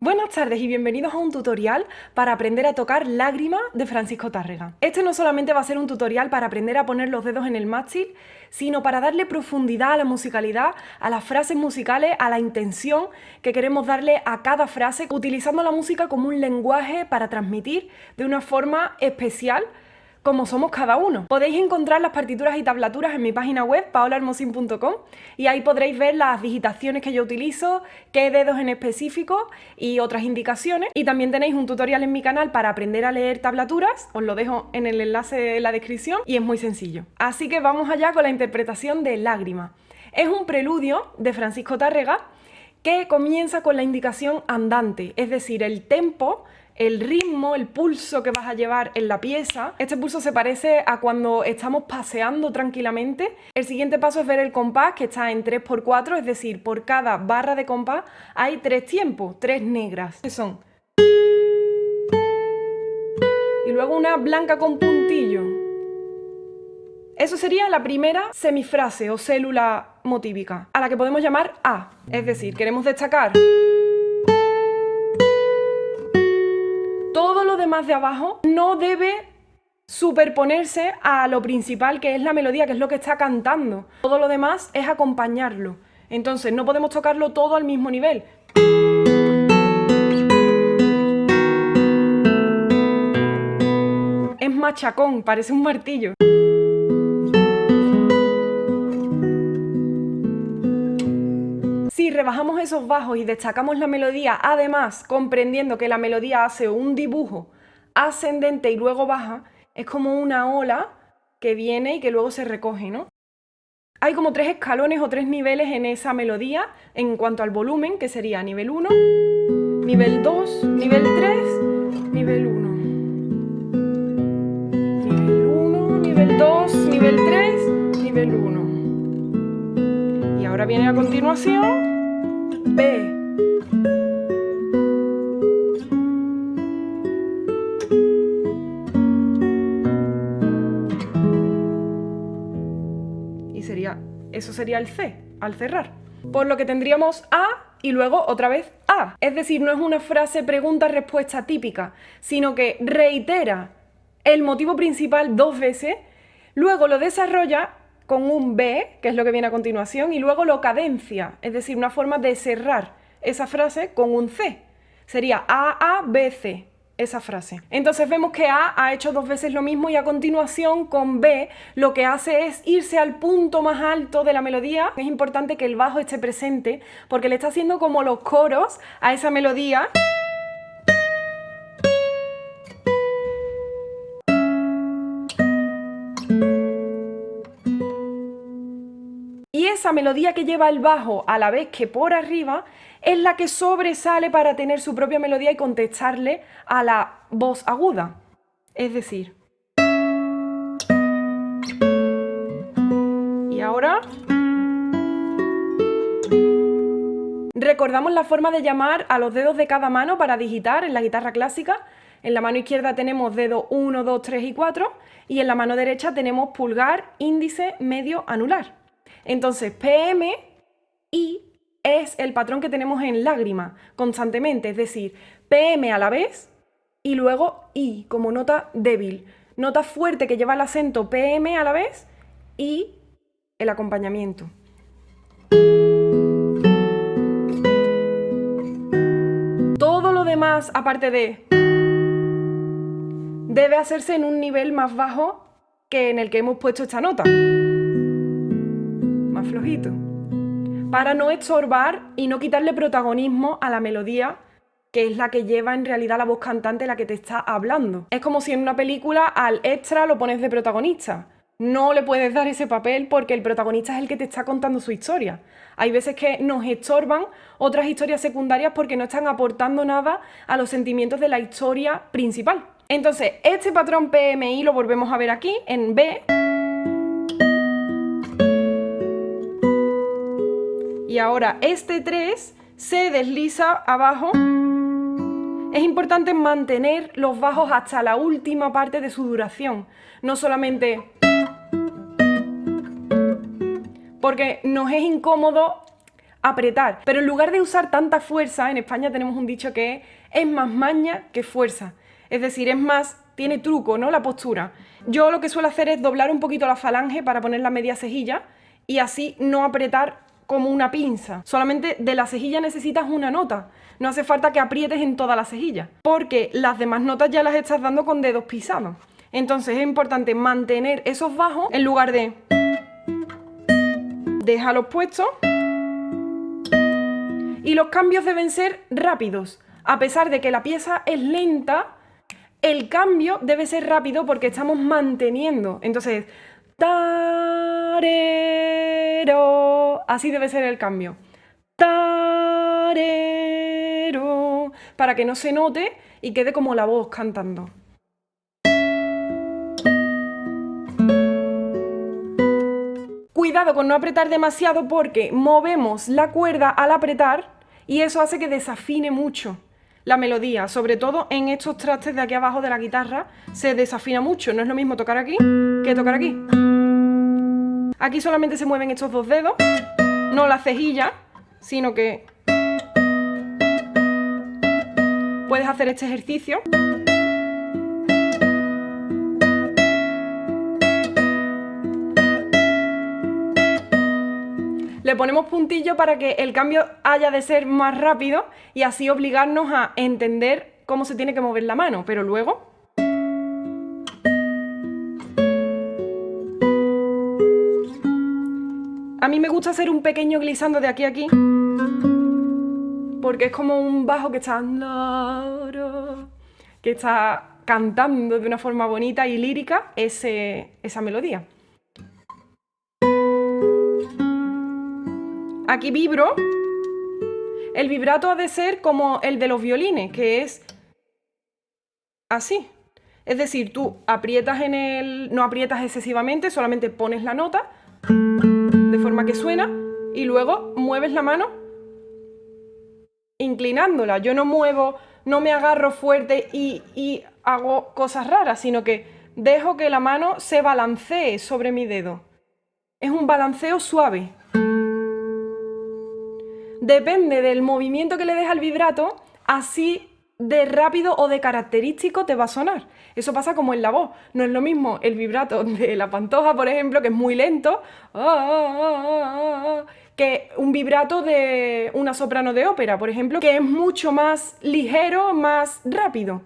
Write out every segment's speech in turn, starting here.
Buenas tardes y bienvenidos a un tutorial para aprender a tocar Lágrima de Francisco Tárrega. Este no solamente va a ser un tutorial para aprender a poner los dedos en el mástil, sino para darle profundidad a la musicalidad, a las frases musicales, a la intención que queremos darle a cada frase, utilizando la música como un lenguaje para transmitir de una forma especial como somos cada uno. Podéis encontrar las partituras y tablaturas en mi página web, paolahermosin.com, y ahí podréis ver las digitaciones que yo utilizo, qué dedos en específico y otras indicaciones. Y también tenéis un tutorial en mi canal para aprender a leer tablaturas, os lo dejo en el enlace de la descripción y es muy sencillo. Así que vamos allá con la interpretación de Lágrima. Es un preludio de Francisco Tárrega que comienza con la indicación andante, es decir, el tempo, el ritmo, el pulso que vas a llevar en la pieza. Este pulso se parece a cuando estamos paseando tranquilamente. El siguiente paso es ver el compás, que está en 3×4, es decir, por cada barra de compás hay 3 tiempos, 3 negras, que son. Y luego una blanca con puntillo. Eso sería la primera semifrase o célula motívica, a la que podemos llamar A. Es decir, queremos destacar todo lo demás de abajo, no debe superponerse a lo principal, que es la melodía, que es lo que está cantando. Todo lo demás es acompañarlo. Entonces no podemos tocarlo todo al mismo nivel. Es machacón, parece un martillo. Si rebajamos esos bajos y destacamos la melodía, además comprendiendo que la melodía hace un dibujo ascendente y luego baja, es como una ola que viene y que luego se recoge, ¿no? Hay como 3 escalones o 3 niveles en esa melodía en cuanto al volumen, que sería nivel 1, nivel 2, nivel 3, nivel 1. Nivel 1, nivel 2, nivel 3, nivel 1. Y ahora viene a continuación B. Y eso sería el C, al cerrar. Por lo que tendríamos A y luego otra vez A. Es decir, no es una frase pregunta-respuesta típica, sino que reitera el motivo principal 2 veces, luego lo desarrolla con un B, que es lo que viene a continuación, y luego lo cadencia, es decir, una forma de cerrar esa frase con un C. Sería A, A, B, C, esa frase. Entonces vemos que A ha hecho 2 veces lo mismo y a continuación con B lo que hace es irse al punto más alto de la melodía. Es importante que el bajo esté presente porque le está haciendo como los coros a esa melodía. Y esa melodía que lleva el bajo a la vez que por arriba es la que sobresale para tener su propia melodía y contestarle a la voz aguda. Es decir. Y ahora recordamos la forma de llamar a los dedos de cada mano para digitar en la guitarra clásica. En la mano izquierda tenemos dedos 1, 2, 3 y 4 y en la mano derecha tenemos pulgar, índice, medio, anular. Entonces PM y es el patrón que tenemos en Lágrima constantemente, es decir, PM a la vez y luego I como nota débil. Nota fuerte que lleva el acento PM a la vez y el acompañamiento. Todo lo demás, aparte de, debe hacerse en un nivel más bajo que en el que hemos puesto esta nota. Más flojito. Para no estorbar y no quitarle protagonismo a la melodía, que es la que lleva en realidad la voz cantante, la que te está hablando. Es como si en una película al extra lo pones de protagonista. No le puedes dar ese papel porque el protagonista es el que te está contando su historia. Hay veces que nos estorban otras historias secundarias porque no están aportando nada a los sentimientos de la historia principal. Entonces, este patrón PMI lo volvemos a ver aquí en B. Y ahora este 3 se desliza abajo. Es importante mantener los bajos hasta la última parte de su duración, no solamente porque nos es incómodo apretar. Pero en lugar de usar tanta fuerza, en España tenemos un dicho que es más maña que fuerza. Es decir, es más, tiene truco, ¿no? La postura. Yo lo que suelo hacer es doblar un poquito la falange para poner la media cejilla y así no apretar como una pinza. Solamente de la cejilla necesitas una nota. No hace falta que aprietes en toda la cejilla, porque las demás notas ya las estás dando con dedos pisados. Entonces es importante mantener esos bajos en lugar de déjalos puestos. Y los cambios deben ser rápidos. A pesar de que la pieza es lenta, el cambio debe ser rápido porque estamos manteniendo. Entonces, tarero, así debe ser el cambio. Tarero, para que no se note y quede como la voz cantando. Cuidado con no apretar demasiado porque movemos la cuerda al apretar y eso hace que desafine mucho la melodía. Sobre todo en estos trastes de aquí abajo de la guitarra se desafina mucho. No es lo mismo tocar aquí que tocar aquí. Aquí solamente se mueven estos dos dedos, no la cejilla, sino que puedes hacer este ejercicio. Le ponemos puntillo para que el cambio haya de ser más rápido y así obligarnos a entender cómo se tiene que mover la mano, pero luego a mí me gusta hacer un pequeño glissando de aquí a aquí porque es como un bajo que está cantando de una forma bonita y lírica esa melodía. Aquí vibro. El vibrato ha de ser como el de los violines, que es así. Es decir, tú aprietas no aprietas excesivamente, solamente pones la nota de forma que suena y luego mueves la mano inclinándola. Yo no me agarro fuerte y hago cosas raras, sino que dejo que la mano se balancee sobre mi dedo. Es un balanceo suave. Depende del movimiento que le des al vibrato, así de rápido o de característico te va a sonar. Eso pasa como en la voz. No es lo mismo el vibrato de la Pantoja, por ejemplo, que es muy lento, que un vibrato de una soprano de ópera, por ejemplo, que es mucho más ligero, más rápido.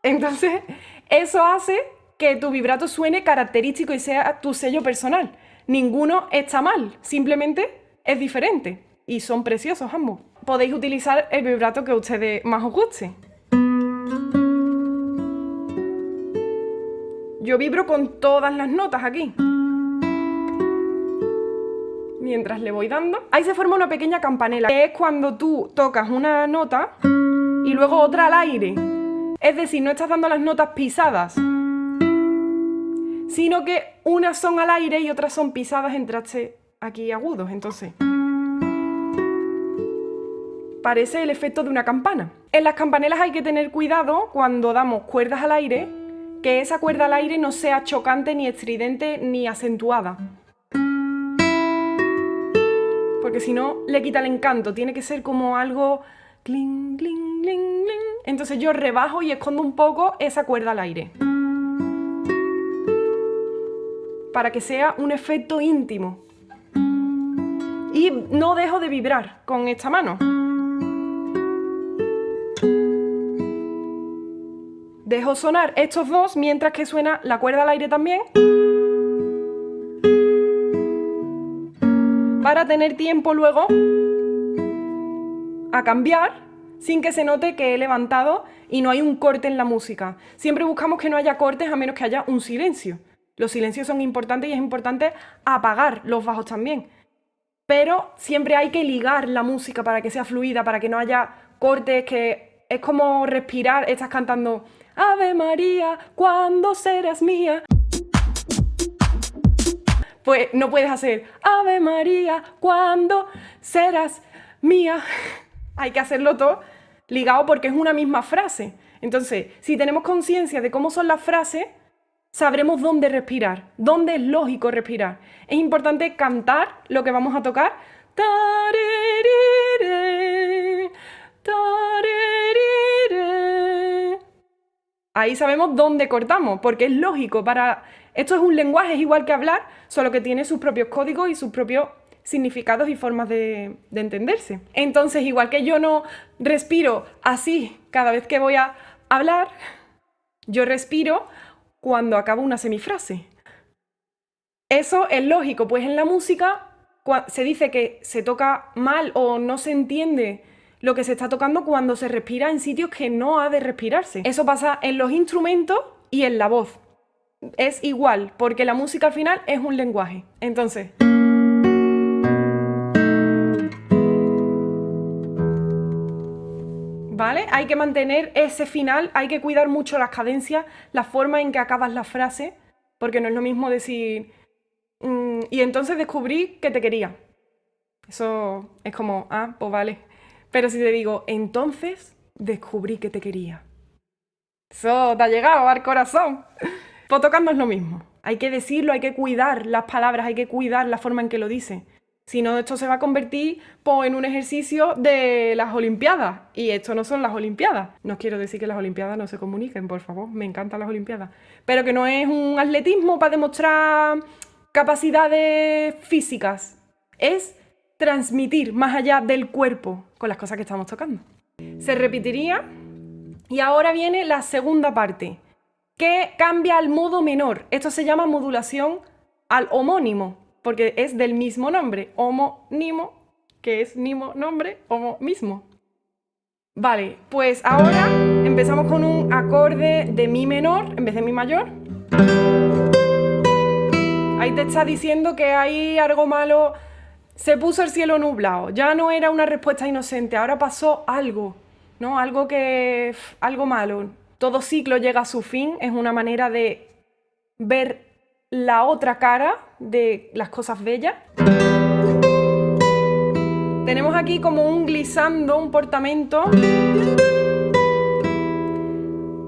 Entonces, eso hace que tu vibrato suene característico y sea tu sello personal. Ninguno está mal, simplemente es diferente y son preciosos ambos. Podéis utilizar el vibrato que a ustedes más os guste. Yo vibro con todas las notas aquí. Mientras le voy dando, ahí se forma una pequeña campanela, que es cuando tú tocas una nota y luego otra al aire. Es decir, no estás dando las notas pisadas, sino que unas son al aire y otras son pisadas en trastes aquí agudos. Entonces, parece el efecto de una campana. En las campanelas hay que tener cuidado cuando damos cuerdas al aire, que esa cuerda al aire no sea chocante, ni estridente, ni acentuada. Porque si no, le quita el encanto. Tiene que ser como algo cling, cling, cling, cling. Entonces yo rebajo y escondo un poco esa cuerda al aire, para que sea un efecto íntimo. Y no dejo de vibrar con esta mano. Dejo sonar estos dos mientras que suena la cuerda al aire también, para tener tiempo luego a cambiar sin que se note que he levantado y no hay un corte en la música. Siempre buscamos que no haya cortes a menos que haya un silencio. Los silencios son importantes y es importante apagar los bajos también. Pero siempre hay que ligar la música para que sea fluida, para que no haya cortes, que es como respirar. Estás cantando Ave María, ¿cuándo serás mía? Pues no puedes hacer Ave María, ¿cuándo serás mía? Hay que hacerlo todo ligado porque es una misma frase. Entonces, si tenemos conciencia de cómo son las frases, sabremos dónde respirar, dónde es lógico respirar. Es importante cantar lo que vamos a tocar. Taririre, taririre. Ahí sabemos dónde cortamos, porque es lógico. Esto es un lenguaje, es igual que hablar, solo que tiene sus propios códigos y sus propios significados y formas de entenderse. Entonces, igual que yo no respiro así cada vez que voy a hablar, yo respiro cuando acabo una semifrase. Eso es lógico, pues en la música se dice que se toca mal o no se entiende lo que se está tocando cuando se respira en sitios que no ha de respirarse. Eso pasa en los instrumentos y en la voz. Es igual, porque la música al final es un lenguaje. Entonces, ¿vale? Hay que mantener ese final, hay que cuidar mucho las cadencias, la forma en que acabas la frase, porque no es lo mismo decir y entonces descubrí que te quería. Eso es como, pues vale. Pero si te digo, entonces descubrí que te quería. Eso te ha llegado al corazón. Pues tocando es lo mismo. Hay que decirlo, hay que cuidar las palabras, hay que cuidar la forma en que lo dice. Si no, esto se va a convertir en un ejercicio de las Olimpiadas. Y esto no son las Olimpiadas. No quiero decir que las Olimpiadas no se comuniquen, por favor. Me encantan las Olimpiadas. Pero que no es un atletismo para demostrar capacidades físicas. Es transmitir más allá del cuerpo con las cosas que estamos tocando. Se repetiría. Y ahora viene la segunda parte, que cambia al modo menor. Esto se llama modulación al homónimo, porque es del mismo nombre. Homónimo, que es nimo, nombre, homo, mismo. Vale, pues ahora empezamos con un acorde de mi menor en vez de mi mayor. Ahí te está diciendo que hay algo malo. Se puso el cielo nublado. Ya no era una respuesta inocente, ahora pasó algo, ¿no? Algo malo. Todo ciclo llega a su fin, es una manera de ver la otra cara de las cosas bellas. Tenemos aquí como un glissando, un portamento.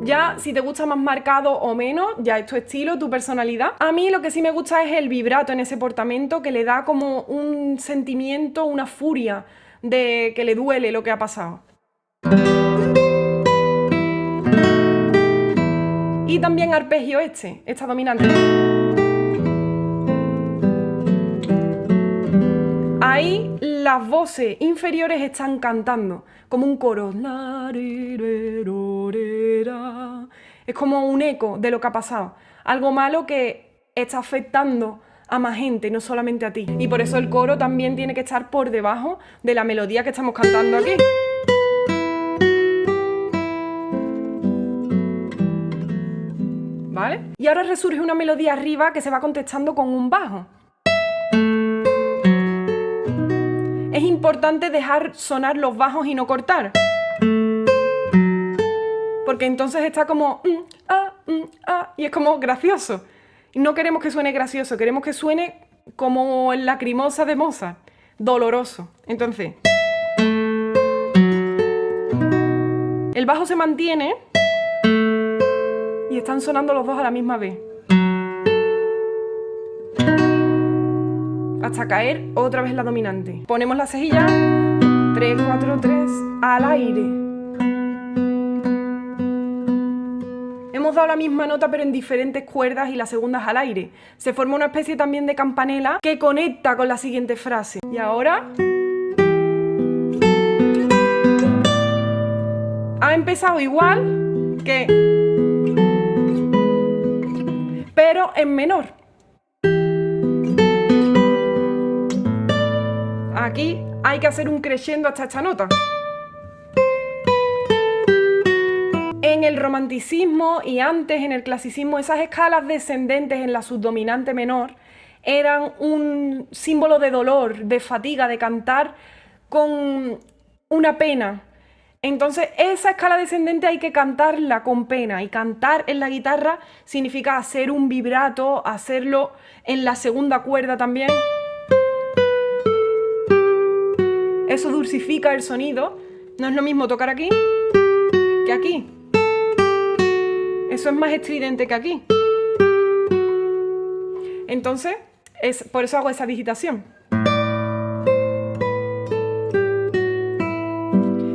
Ya, si te gusta más marcado o menos, ya es tu estilo, tu personalidad. A mí lo que sí me gusta es el vibrato en ese portamento, que le da como un sentimiento, una furia de que le duele lo que ha pasado. Y también arpegio esta dominante. Ahí las voces inferiores están cantando, como un coro. Es como un eco de lo que ha pasado. Algo malo que está afectando a más gente, no solamente a ti. Y por eso el coro también tiene que estar por debajo de la melodía que estamos cantando aquí. ¿Vale? Y ahora resurge una melodía arriba que se va contestando con un bajo. Es importante dejar sonar los bajos y no cortar. Porque entonces está como y es como gracioso. Y no queremos que suene gracioso, queremos que suene como en Lacrimosa de Mozart, doloroso. Entonces, el bajo se mantiene y están sonando los dos a la misma vez. Hasta caer otra vez la dominante. Ponemos la cejilla, 3, 4, 3, al aire. Hemos dado la misma nota pero en diferentes cuerdas y la segunda es al aire. Se forma una especie también de campanela que conecta con la siguiente frase. Y ahora ha empezado igual que, pero en menor. Aquí hay que hacer un crescendo hasta esta nota. En el romanticismo y antes en el clasicismo, esas escalas descendentes en la subdominante menor eran un símbolo de dolor, de fatiga, de cantar con una pena. Entonces esa escala descendente hay que cantarla con pena, y cantar en la guitarra significa hacer un vibrato, hacerlo en la segunda cuerda también. Eso dulcifica el sonido. No es lo mismo tocar aquí que aquí. Eso es más estridente que aquí. Entonces, por eso hago esa digitación.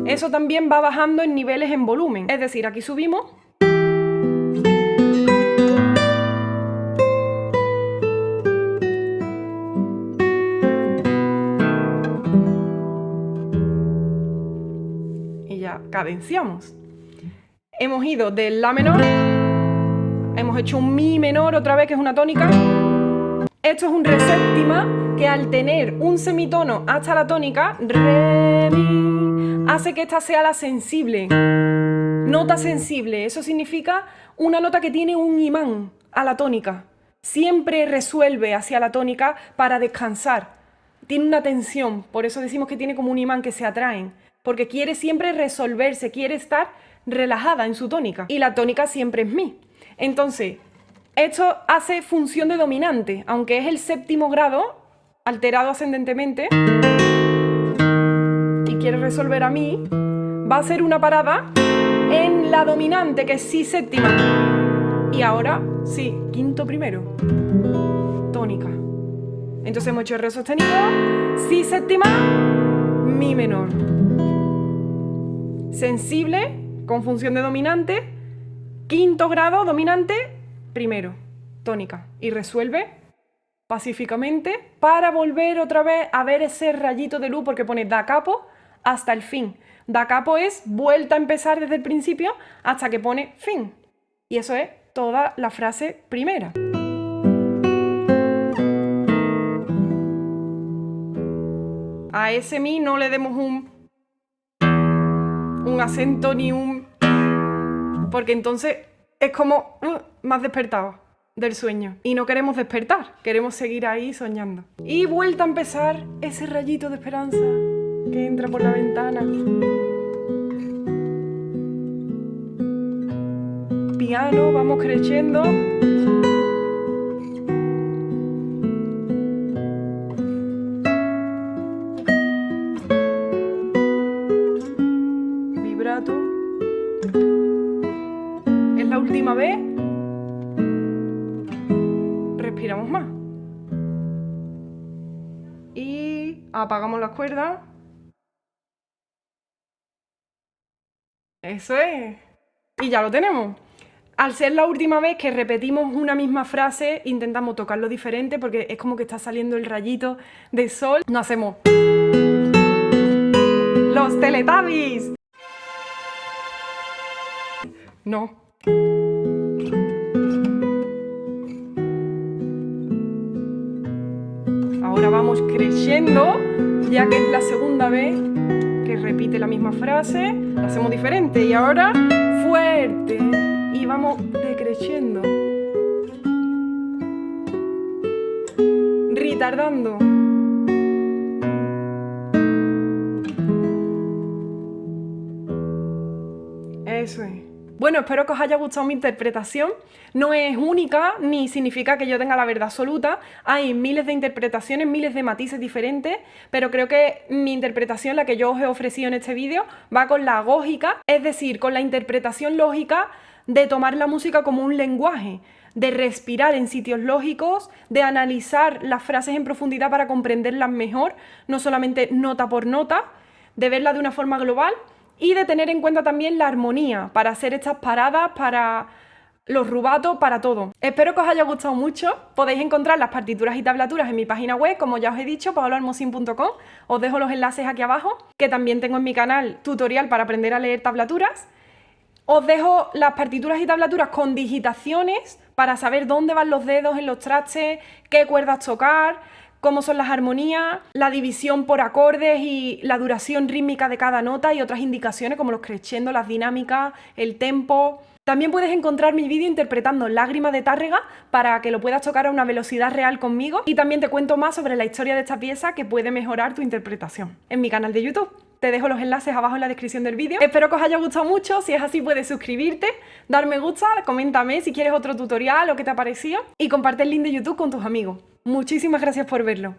Eso también va bajando en niveles en volumen. Es decir, aquí subimos. Y ya cadenciamos. Hemos ido del La menor. Hemos hecho un Mi menor otra vez, que es una tónica. Esto es un Re séptima, que al tener un semitono hasta la tónica, Re, Mi, hace que esta sea la sensible. Nota sensible, eso significa una nota que tiene un imán a la tónica. Siempre resuelve hacia la tónica para descansar. Tiene una tensión, por eso decimos que tiene como un imán, que se atraen. Porque quiere siempre resolverse, quiere estar relajada en su tónica. Y la tónica siempre es Mi. Entonces, esto hace función de dominante, aunque es el séptimo grado, alterado ascendentemente, y quiere resolver a Mi, va a ser una parada en la dominante, que es Si séptima. Y ahora, Si, quinto primero, tónica. Entonces hemos hecho Re sostenido, Si séptima, Mi menor. Sensible, con función de dominante, quinto grado, dominante, primero, tónica. Y resuelve pacíficamente para volver otra vez a ver ese rayito de luz, porque pone da capo hasta el fin. Da capo es vuelta a empezar desde el principio hasta que pone fin. Y eso es toda la frase primera. A ese Mi no le demos un acento ni un... porque entonces es como más despertado del sueño. Y no queremos despertar, queremos seguir ahí soñando. Y vuelta a empezar ese rayito de esperanza que entra por la ventana. Piano, vamos creciendo. Vibrato. Es la última vez. Respiramos más. Y apagamos las cuerdas. Eso es. Y ya lo tenemos. Al ser la última vez que repetimos una misma frase, intentamos tocarlo diferente, porque es como que está saliendo el rayito de sol. No hacemos los Teletubbies. No. Ahora vamos creciendo, ya que es la segunda vez que repite la misma frase, la hacemos diferente. Y ahora fuerte. Y vamos decreciendo. Retardando. Eso es. Bueno, espero que os haya gustado mi interpretación. No es única, ni significa que yo tenga la verdad absoluta. Hay miles de interpretaciones, miles de matices diferentes, pero creo que mi interpretación, la que yo os he ofrecido en este vídeo, va con la agógica, es decir, con la interpretación lógica de tomar la música como un lenguaje, de respirar en sitios lógicos, de analizar las frases en profundidad para comprenderlas mejor, no solamente nota por nota, de verlas de una forma global y de tener en cuenta también la armonía para hacer estas paradas, para los rubatos, para todo. Espero que os haya gustado mucho. Podéis encontrar las partituras y tablaturas en mi página web, como ya os he dicho, paoloalmosin.com. Os dejo los enlaces aquí abajo, que también tengo en mi canal tutorial para aprender a leer tablaturas. Os dejo las partituras y tablaturas con digitaciones para saber dónde van los dedos en los trastes, qué cuerdas tocar, cómo son las armonías, la división por acordes y la duración rítmica de cada nota y otras indicaciones como los crescendo, las dinámicas, el tempo. También puedes encontrar mi vídeo interpretando Lágrima de Tárrega para que lo puedas tocar a una velocidad real conmigo, y también te cuento más sobre la historia de esta pieza que puede mejorar tu interpretación en mi canal de YouTube. Te dejo los enlaces abajo en la descripción del vídeo. Espero que os haya gustado mucho. Si es así, puedes suscribirte, dar me gusta, coméntame si quieres otro tutorial o qué te ha parecido y comparte el link de YouTube con tus amigos. Muchísimas gracias por verlo.